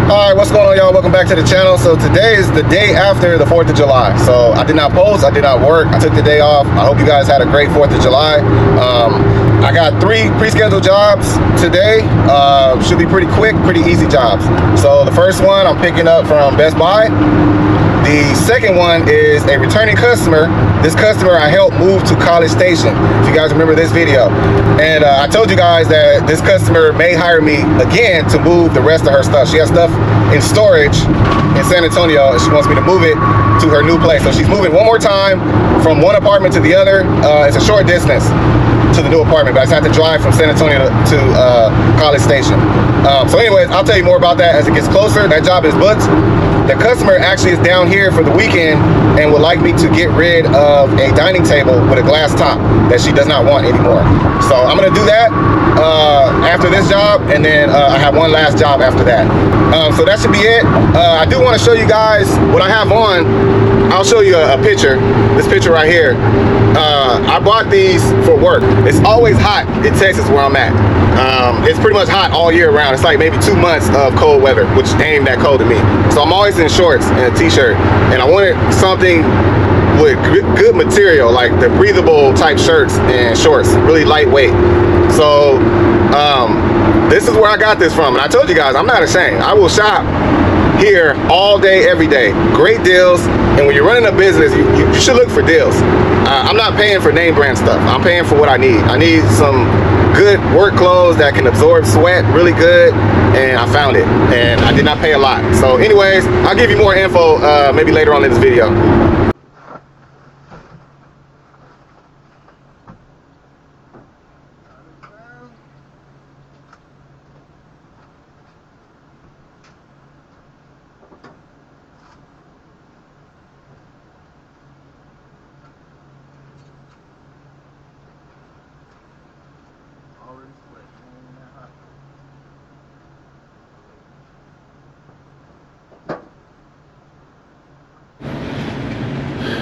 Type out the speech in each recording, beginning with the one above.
Alright, what's going on, y'all? Welcome back to the channel. So today is the day after the 4th of July. So I did not post, I did not work, I took the day off. I hope you guys had a great 4th of July. I got 3 pre-scheduled jobs today. Should be pretty quick, pretty easy jobs. So the first one I'm picking up from Best Buy. The second one is a returning customer. This customer I helped move to College Station, if you guys remember this video. And I told you guys that this customer may hire me again to move the rest of her stuff. She has stuff in storage in San Antonio and she wants me to move it to her new place. So she's moving one more time from one apartment to the other. It's a short distance to the new apartment, but I just have to drive from San Antonio to College Station. So anyways, I'll tell you more about that as it gets closer. That job is booked. The customer actually is down here for the weekend and would like me to get rid of a dining table with a glass top that she does not want anymore. So I'm gonna do that after this job, and then I have one last job after that. So that should be it. I do want to show you guys what I have on. I'll show you a picture, this picture right here. I bought these for work. It's always hot in Texas where I'm at. It's pretty much hot all year round. It's like maybe 2 months of cold weather, which ain't that cold to me. So I'm always in shorts and a t-shirt, and I wanted something with good material, like the breathable type shirts and shorts, really lightweight. So this is where I got this from, and I told you guys I'm not ashamed. I will shop here all day, every day. Great deals, and when you're running a business, you should look for deals. I'm not paying for name brand stuff. I'm paying for what I need. I need some good work clothes that can absorb sweat really good, and I found it, and I did not pay a lot. So anyways, I'll give you more info maybe later on in this video.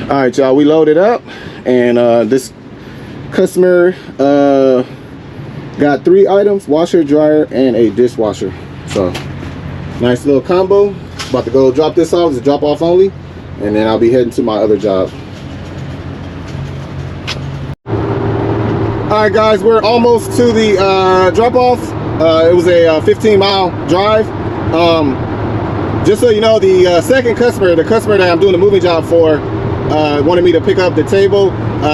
All right, y'all, we loaded up, and this customer got 3 items: washer, dryer, and a dishwasher. So nice little combo. About to go drop this off. It's a drop off only, and then I'll be heading to my other job. All right, guys, we're almost to the drop off. It was a 15-mile drive. Just so you know, the second customer, the customer that I'm doing the moving job for, wanted me to pick up the table.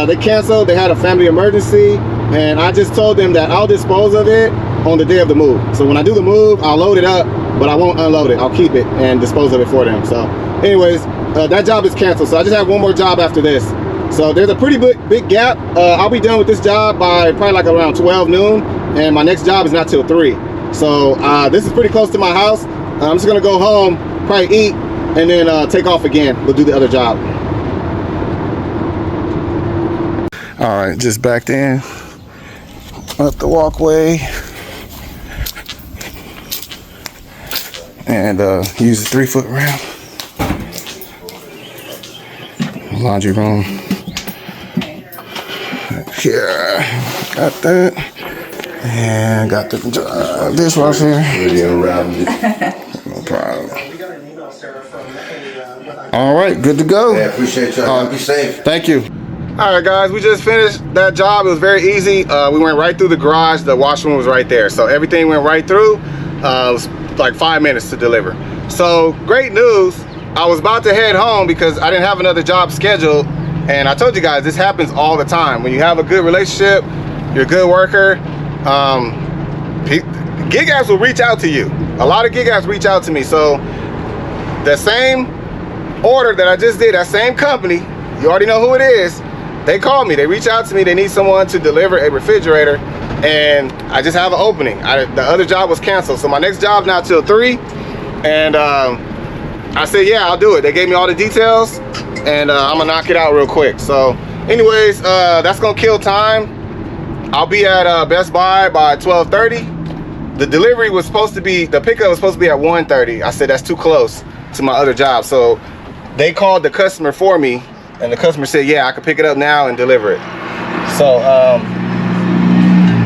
They canceled. They had a family emergency, and I just told them that I'll dispose of it on the day of the move. So when I do the move, I'll load it up, but I won't unload it. I'll keep it and dispose of it for them. So anyways, that job is canceled. So I just have one more job after this. So there's a pretty big gap. I'll be done with this job by probably like around 12 noon, and my next job is not till 3. So this is pretty close to my house. I'm just gonna go home, probably eat, and then take off again. We'll do the other job. All right, just backed in up the walkway and use the 3-foot ramp. Laundry room here, got that, and got the dishwasher. No problem. All right, good to go. Yeah, appreciate y'all. Be safe. Thank you. All right, guys, we just finished that job. It was very easy. We went right through the garage. The washroom was right there, so everything went right through. It was like 5 minutes to deliver. So great news. I was about to head home because I didn't have another job scheduled, and I told you guys this happens all the time. When you have a good relationship, you're a good worker, gig apps will reach out to you. A lot of gig apps reach out to me. So the same order that I just did, that same company, you already know who it is. They call me, they reach out to me, they need someone to deliver a refrigerator, and I just have an opening. The other job was canceled, so my next job now till 3, and I said, yeah, I'll do it. They gave me all the details, and I'm gonna knock it out real quick. So anyways, that's gonna kill time. I'll be at Best Buy by 12:30. The delivery was supposed to be, the pickup was supposed to be at 1:30. I said that's too close to my other job, so they called the customer for me, and the customer said, yeah, I can pick it up now and deliver it. So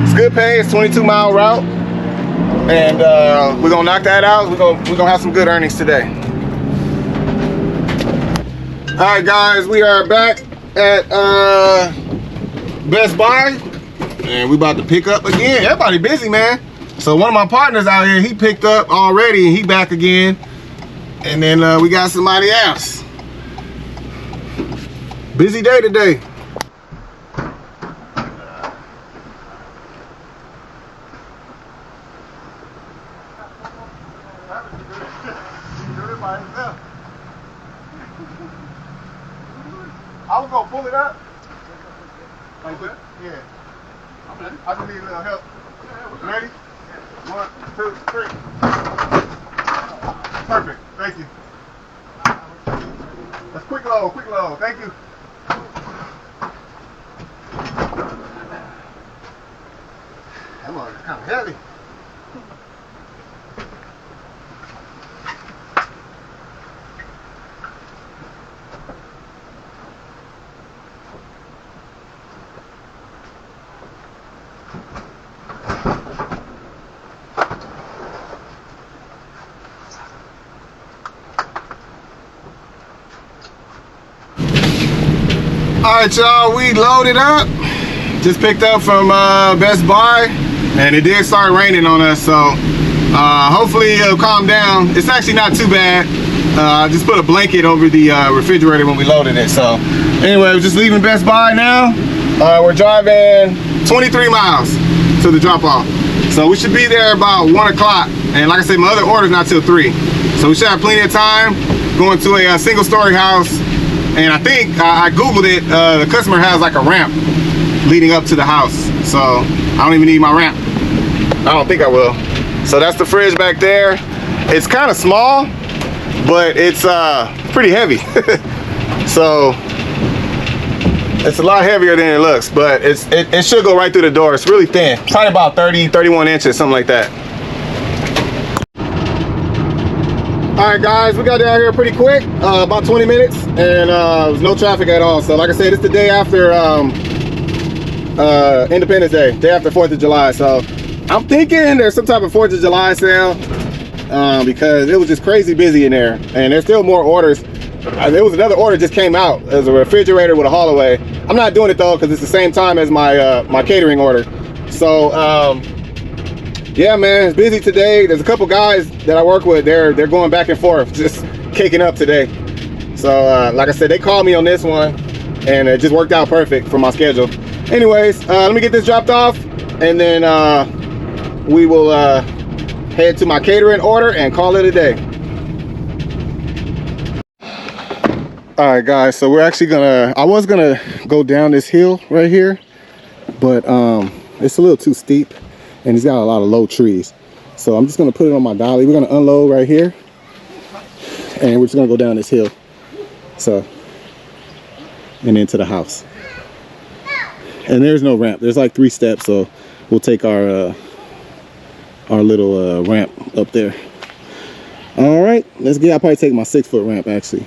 it's good pay. It's 22-mile route. and we're gonna knock that out. We're gonna have some good earnings today. All right, guys, we are back at Best Buy, and we about to pick up again. Everybody busy, man. So one of my partners out here, he picked up already, and he back again. And then we got somebody else. Busy day today. I was gonna pull it up. Like that? Yeah. I'm ready. I just need a little help. Ready? 1, 2, 3. Perfect. Thank you. That's quick load, quick load. Thank you. That one is kind of heavy. All right, y'all, we loaded up. Just picked up from Best Buy, and it did start raining on us, so hopefully it'll calm down. It's actually not too bad. I just put a blanket over the refrigerator when we loaded it. So anyway, we're just leaving Best Buy now. We're driving 23 miles to the drop-off. So we should be there about 1 o'clock. And like I said, my other order's not till 3. So we should have plenty of time going to a single-story house. And I think I Googled it, the customer has like a ramp leading up to the house. So I don't even need my ramp. I don't think I will. So that's the fridge back there. It's kind of small, but it's pretty heavy. So it's a lot heavier than it looks, but it should go right through the door. It's really thin, probably about 30, 31 inches, something like that. All right, guys, we got down here pretty quick, about 20 minutes, and there's no traffic at all. So like I said, it's the day after Independence Day, day after 4th of July. So I'm thinking there's some type of 4th of July sale because it was just crazy busy in there, and there's still more orders. There was another order just came out. There's a refrigerator with a haul away. I'm not doing it though because it's the same time as my my catering order. So yeah, man, it's busy today. There's a couple guys that I work with. They're going back and forth, just kicking up today. So like I said, they called me on this one, and it just worked out perfect for my schedule. Anyways, let me get this dropped off, and then we will head to my catering order and call it a day. All right, guys, so we're actually I was gonna go down this hill right here, but it's a little too steep, and it's got a lot of low trees. So I'm just gonna put it on my dolly. We're gonna unload right here, and we're just gonna go down this hill. So, and into the house. And there's no ramp. There's like 3 steps, so we'll take our little ramp up there. All right, let's get. I'll probably take my 6-foot ramp actually.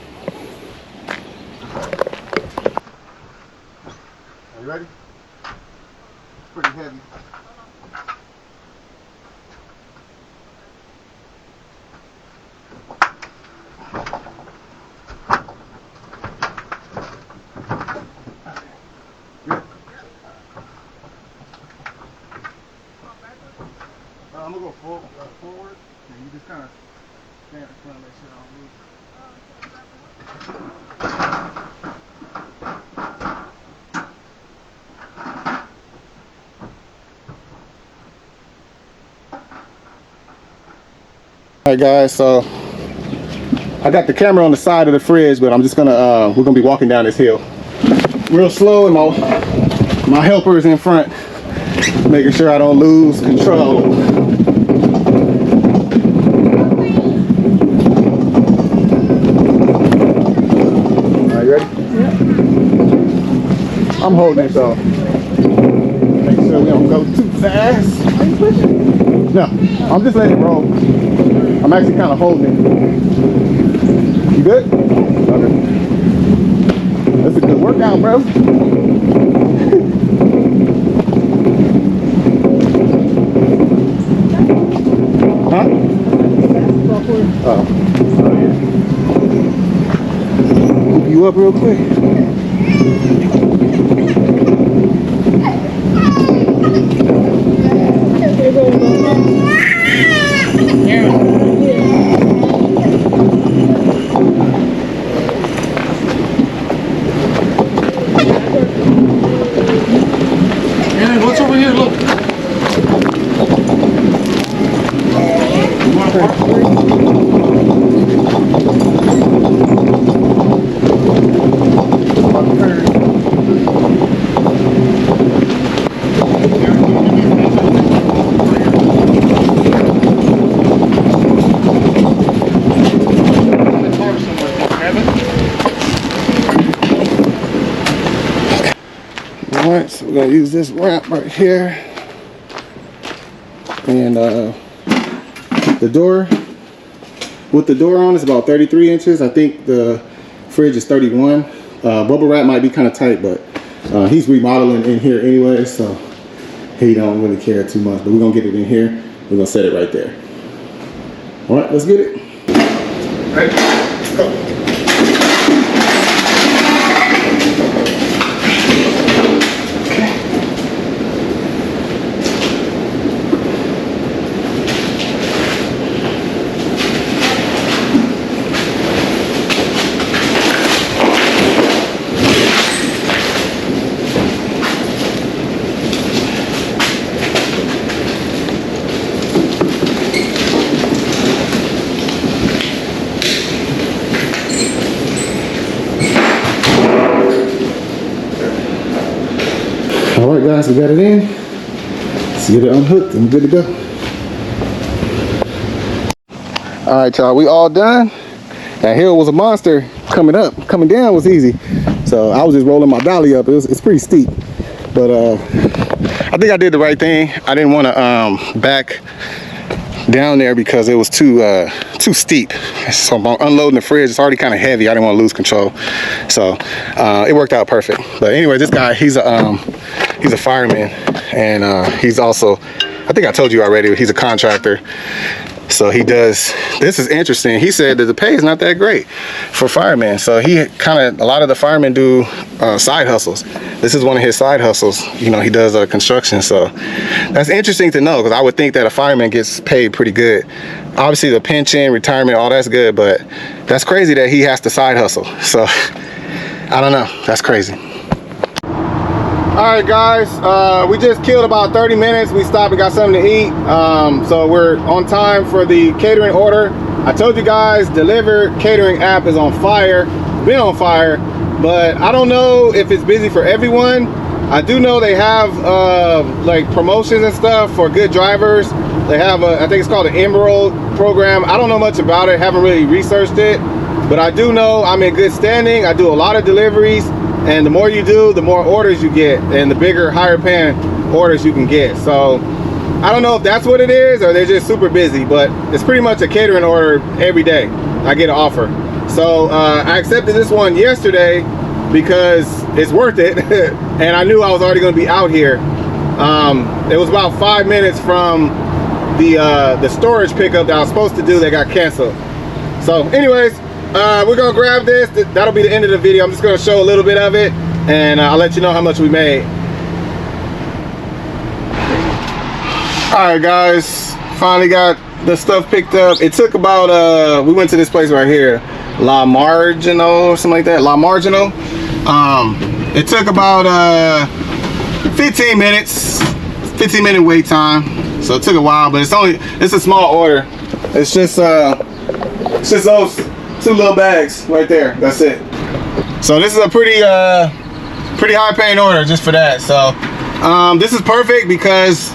Are you ready? It's pretty heavy. I'm gonna go forward, and you just kind of stand in front of that shit all loose. All right, guys, so I got the camera on the side of the fridge, but I'm just gonna we're gonna be walking down this hill real slow, and my helper is in front, making sure I don't lose control. Are you ready? Yeah. I'm holding it though. Make sure we don't go too fast. Are you pushing? No, I'm just letting it roll. I'm actually kind of holding it. You good? Okay. That's a good workout, bro. Huh? Oh. Hook you up real quick. Aaron, what's over here? Look. You want to park? Alright, so we're gonna use this ramp right here. And the door, with the door on, is about 33 inches. I think the fridge is 31. Bubble wrap might be kind of tight, but he's remodeling in here anyway, so he don't really care too much. But we're gonna get it in here. We're gonna set it right there. Alright, let's get it. Ready? Let's go. Alright guys, we got it in. Let's get it unhooked and we're good to go. Alright y'all, we all done. That hill was a monster. Coming up, coming down was easy. So I was just rolling my dolly up. It's pretty steep. But I think I did the right thing. I didn't want to back down there because it was too steep. So I'm unloading the fridge. It's already kind of heavy. I didn't want to lose control. So it worked out perfect. But anyway, this guy, he's a fireman, and he's also, I think I told you already, he's a contractor. So he does, this is interesting. He said that the pay is not that great for firemen. So he a lot of the firemen do side hustles. This is one of his side hustles. You know, he does construction. So that's interesting to know, because I would think that a fireman gets paid pretty good. Obviously the pension, retirement, all that's good, but that's crazy that he has to side hustle. So I don't know, that's crazy. All right guys, we just killed about 30 minutes. We stopped and got something to eat. So we're on time for the catering order. I told you guys, delivered catering app is on fire. Been on fire, but I don't know if it's busy for everyone. I do know they have like promotions and stuff for good drivers. They have I think it's called an Emerald program. I don't know much about it, haven't really researched it, but I do know I'm in good standing. I do a lot of deliveries. And the more you do, the more orders you get, and the bigger, higher paying orders you can get. So I don't know if that's what it is, or they're just super busy, but it's pretty much a catering order every day. I get an offer. So I accepted this one yesterday because it's worth it. And I knew I was already gonna be out here. It was about 5 minutes from the storage pickup that I was supposed to do that got canceled. So anyways, we're gonna grab this. That'll be the end of the video. I'm just gonna show a little bit of it, and I'll let you know how much we made. All right guys, finally got the stuff picked up. It took about we went to this place right here, La Marginal or something like that. La Marginal. It took about 15 minutes, 15-minute wait time. So it took a while, but it's a small order. It's just those 2 little bags right there. That's it. So this is a pretty high paying order just for that. So this is perfect because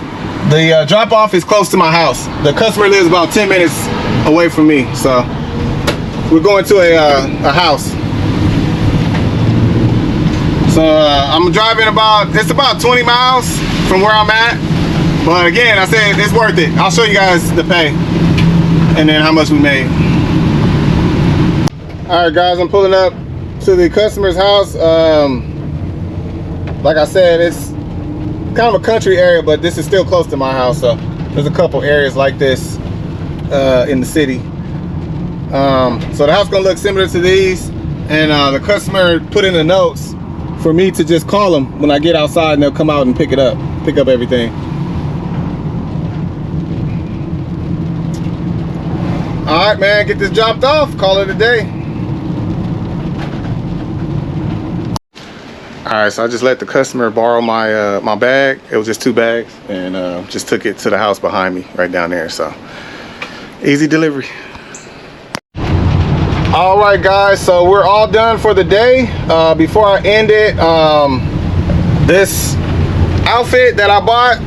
the drop off is close to my house. The customer lives about 10 minutes away from me. So we're going to a house. So I'm driving it's about 20 miles from where I'm at. But again, I said it's worth it. I'll show you guys the pay and then how much we made. All right guys, I'm pulling up to the customer's house. Like I said, it's kind of a country area, but this is still close to my house. So there's a couple areas like this in the city. So the house gonna look similar to these, and the customer put in the notes for me to just call them when I get outside, and they'll come out and pick up everything. All right, man, get this dropped off, call it a day. All right, so I just let the customer borrow my my bag. It was just 2 bags, and just took it to the house behind me, right down there. So easy delivery. All right, guys, so we're all done for the day. Before I end it, this outfit that I bought,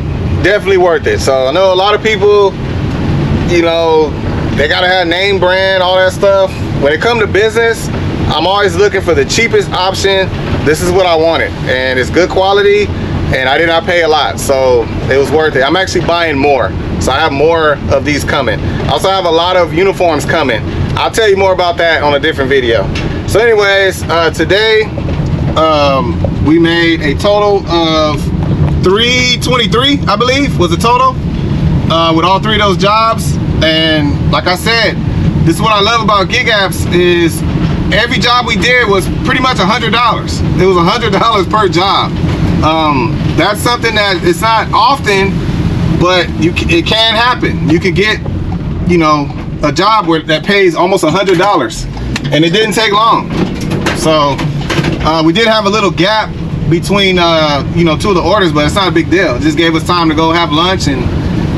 definitely worth it. So I know a lot of people, you know, they gotta have name brand, all that stuff. When it comes to business, I'm always looking for the cheapest option. This is what I wanted, and it's good quality, and I did not pay a lot, so it was worth it. I'm actually buying more, so I have more of these coming. I also have a lot of uniforms coming. I'll tell you more about that on a different video. So anyways, today we made a total of $323, I believe was the total, with all 3 of those jobs. And like I said, this is what I love about gig apps is every job we did was pretty much $100. It was $100 per job. That's something that it's not often, but it can happen. You can get, you know, a job that pays almost $100, and it didn't take long. So we did have a little gap between you know, 2 of the orders, but it's not a big deal. It just gave us time to go have lunch and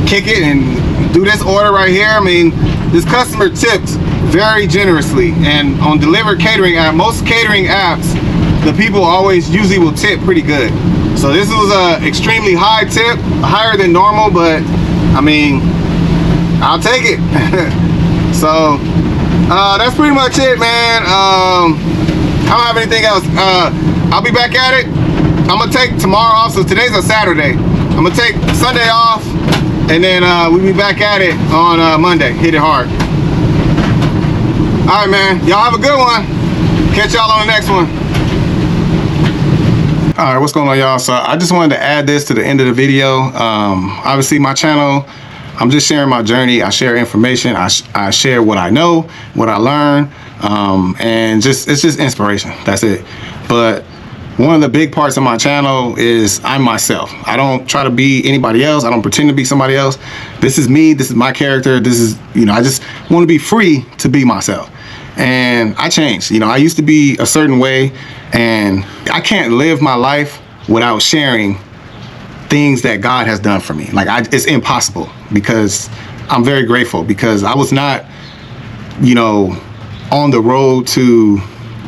kick it and do this order right here. I mean, this customer tipped very generously, and on Deliver Catering app, most catering apps, the people usually will tip pretty good. So this was a extremely high tip, higher than normal, but I mean, I'll take it. So that's pretty much it, man. I don't have anything else. I'll be back at it. I'm gonna take tomorrow off, so today's a Saturday. I'm gonna take Sunday off, and then we'll be back at it on Monday. Hit it hard. All right, man. Y'all have a good one. Catch y'all on the next one. All right, what's going on, y'all? So I just wanted to add this to the end of the video. Obviously, my channel, I'm just sharing my journey. I share information. I share what I know, what I learn, and it's just inspiration. That's it. But one of the big parts of my channel is I'm myself. I don't try to be anybody else. I don't pretend to be somebody else. This is me. This is my character. This is, you know, I just want to be free to be myself. And I changed. You know, I used to be a certain way, and I can't live my life without sharing things that God has done for me. Like, it's impossible, because I'm very grateful, because I was not, you know, on the road to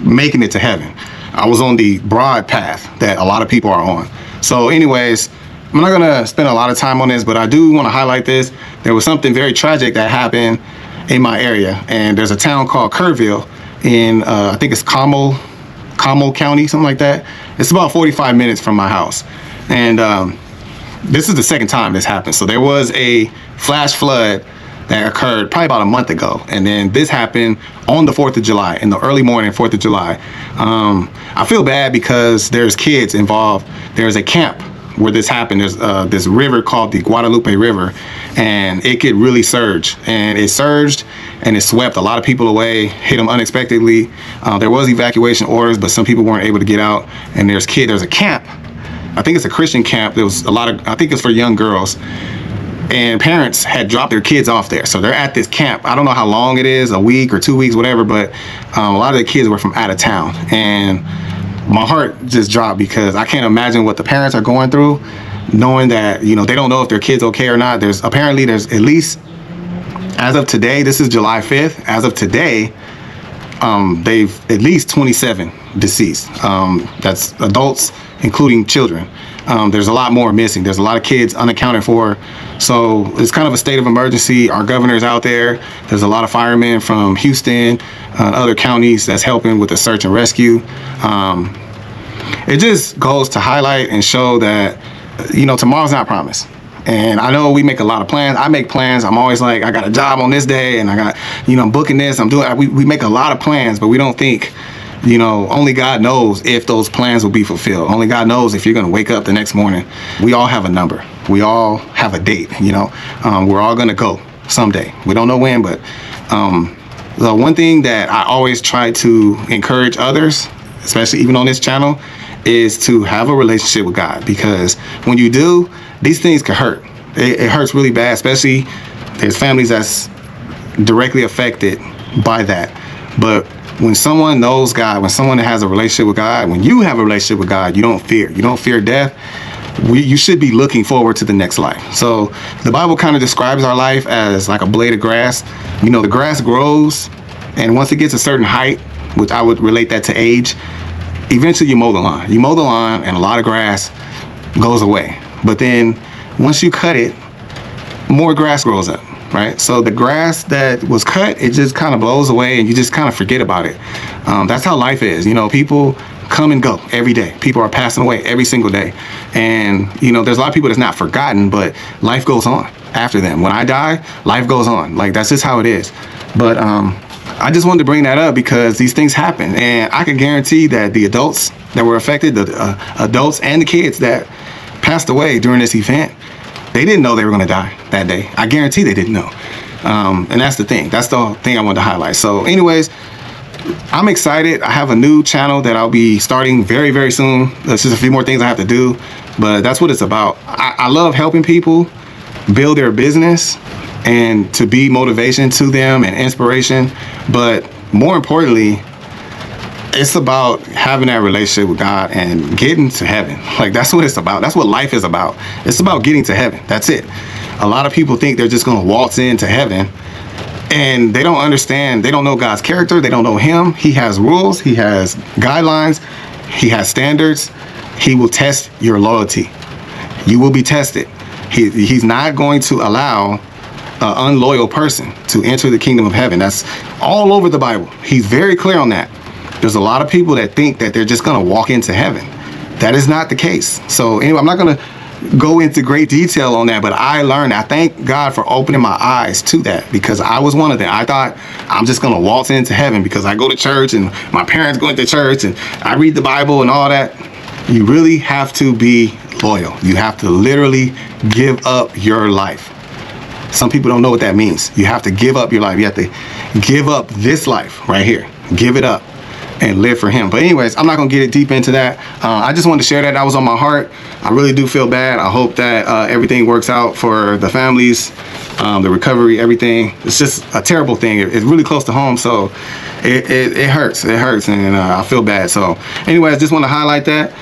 making it to heaven. I was on the broad path that a lot of people are on. So anyways, I'm not gonna spend a lot of time on this, but I do want to highlight this. There was something very tragic that happened in my area, and there's a town called Kerrville in I think it's Kendal County, something like that. It's about 45 minutes from my house, and this is the second time this happened. So there was a flash flood that occurred probably about a month ago, and then this happened on the 4th of July, in the early morning, 4th of July. I feel bad because there's kids involved. There's a camp where this happened. There's this river called the Guadalupe River, and it could really surge, and it surged and it swept a lot of people away, hit them unexpectedly. There was evacuation orders, but some people weren't able to get out. And there's a camp, I think it's a Christian camp. There was I think it's for young girls, and parents had dropped their kids off there. So they're at this camp. I don't know how long it is, a week or 2 weeks, whatever, but a lot of the kids were from out of town. And my heart just dropped, because I can't imagine what the parents are going through, knowing that, you know, they don't know if their kid's okay or not. There's at least, as of today, this is July 5th, as of today, they've at least 27 deceased. That's adults, including children. There's a lot more missing. There's a lot of kids unaccounted for. So it's kind of a state of emergency. Our governor's out there. There's a lot of firemen from Houston and other counties that's helping with the search and rescue. It just goes to highlight and show that, you know, tomorrow's not promised. And I know we make a lot of plans. I make plans. I'm always like, I got a job on this day, and I got, you know, I'm booking this, I'm doing, we make a lot of plans, but we don't think, you know, only God knows if those plans will be fulfilled. Only God knows if you're going to wake up the next morning. We all have a number. We all have a date, you know. We're all going to go. someday. We don't know when, but the one thing that I always try to encourage others, especially even on this channel, is to have a relationship with God, because when you do, these things can hurt. It hurts really bad, especially there's families that's directly affected by that. But when someone knows God, when someone has a relationship with God, when you have a relationship with God, you don't fear. You don't fear death. You should be looking forward to the next life. So the Bible kind of describes our life as like a blade of grass. You know, the grass grows, and once it gets a certain height, which I would relate that to age, eventually you mow the lawn. You mow the lawn and a lot of grass goes away. But then once you cut it, more grass grows up, right? So the grass that was cut, it just kind of blows away and you just kind of forget about it. That's how life is. You know, people come and go every day. People are passing away every single day. And, you know, there's a lot of people that's not forgotten, but life goes on after them. When I die, life goes on. Like, that's just how it is. But I just wanted to bring that up because these things happen. And I can guarantee that the adults that were affected, the adults and the kids that passed away during this event, they didn't know they were going to die that day. I guarantee they didn't know. And that's the thing. That's the thing I wanted to highlight. So anyways, I'm excited. I have a new channel that I'll be starting very, very soon. There's just a few more things I have to do, but that's what it's about. I love helping people build their business and to be motivation to them and inspiration. But more importantly, it's about having that relationship with God and getting to heaven. Like, that's what it's about. That's what life is about. It's about getting to heaven. That's it. A lot of people think they're just going to waltz into heaven, and they don't understand. They don't know God's character. They don't know him. He has rules. He has guidelines. He has standards. He will test your loyalty. You will be tested. He's not going to allow an unloyal person to enter the kingdom of heaven. That's all over the Bible. He's very clear on that. There's a lot of people that think that they're just going to walk into heaven. That is not the case. So anyway, I'm not going to go into great detail on that, but I learned. I thank God for opening my eyes to that, because I was one of them. I thought I'm just going to waltz into heaven because I go to church and my parents go into church and I read the Bible and all that. You really have to be loyal. You have to literally give up your life. Some people don't know what that means. You have to give up your life. You have to give up this life right here. Give it up and live for him. But anyways, I'm not gonna get it deep into that. I just wanted to share that. That was on my heart. I really do feel bad. I hope that everything works out for the families, the recovery, everything. It's just a terrible thing. It's really close to home, so it hurts. It hurts, and I feel bad. So anyways, just want to highlight that.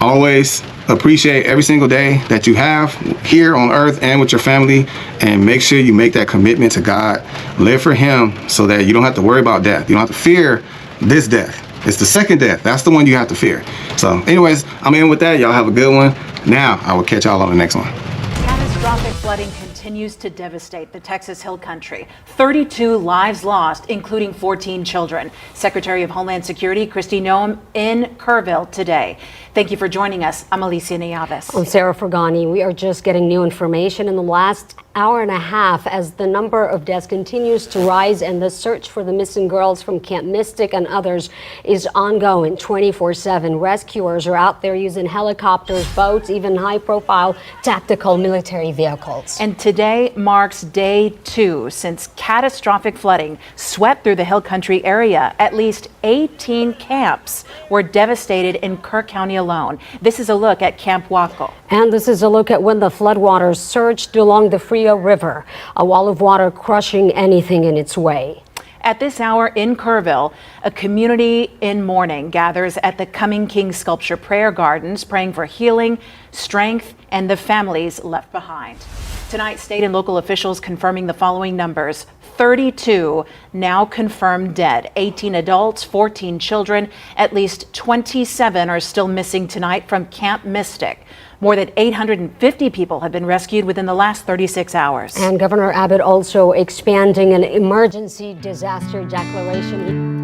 Always appreciate every single day that you have here on earth and with your family, and make sure you make that commitment to God. Live for him so that you don't have to worry about death. You don't have to fear this death. It's the second death. That's the one you have to fear. So anyways, I'm in with that. Y'all have a good one. Now I will catch y'all on the next one. Catastrophic flooding continues to devastate the Texas Hill Country. 32 lives lost, including 14 children. Secretary of Homeland Security Kristi Noem in Kerrville today. Thank you for joining us. I'm Alicia Nieves. I'm Sarah Fergani. We are just getting new information in the last hour and a half as the number of deaths continues to rise, and the search for the missing girls from Camp Mystic and others is ongoing 24/7. Rescuers are out there using helicopters, boats, even high-profile tactical military vehicles. And today marks day 2 since catastrophic flooding swept through the Hill Country area. At least 18 camps were devastated in Kerr County alone. This is a look at Camp Waco. And this is a look at when the floodwaters surged along the Frio River, a wall of water crushing anything in its way. At this hour in Kerrville, a community in mourning gathers at the Coming King Sculpture Prayer Gardens, praying for healing, strength, and the families left behind. Tonight, state and local officials confirming the following numbers: 32 now confirmed dead, 18 adults, 14 children. At least 27 are still missing tonight from Camp Mystic. More than 850 people have been rescued within the last 36 hours. And Governor Abbott also expanding an emergency disaster declaration.